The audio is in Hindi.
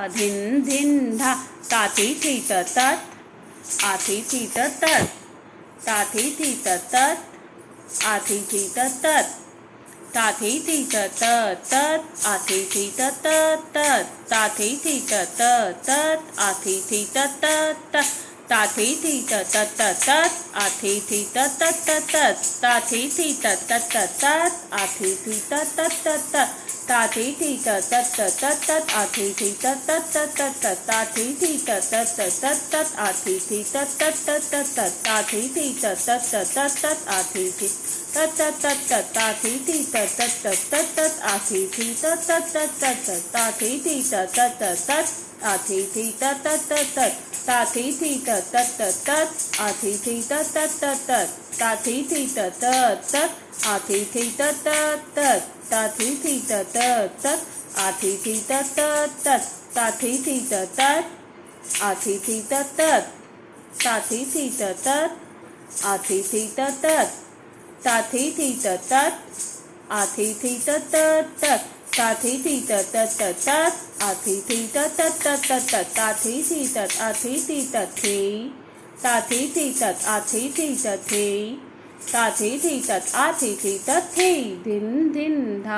धिन धिन धा ता थी त तत आ थी त तत ता थी त तत आ थी त तत ता थी त तत आ थी त तत ता थी त तत आ थी त तत ता थी त तत आ थी त तत ता थी त तत आ थी त तत ता थी त तत आ थी त तत ता थी त तत आ थी त तत ता थी त तत आ थी तत ता थी त तत आ थी त तत ता थी त तत आ थी त तत ता थी त तत आ थी त तत ता थी त तत आ थी त तत ता थी त तत आ थी त तत ता थी त तत आ थी त तत ता थी त तत आ थी त तत ता थी त तत आ थी त तत ता थी त तत आ थी त तत ता थी त आ थी त थी ता थी त आ थी त थी ता थी त आ थी त थी धिन धिन धा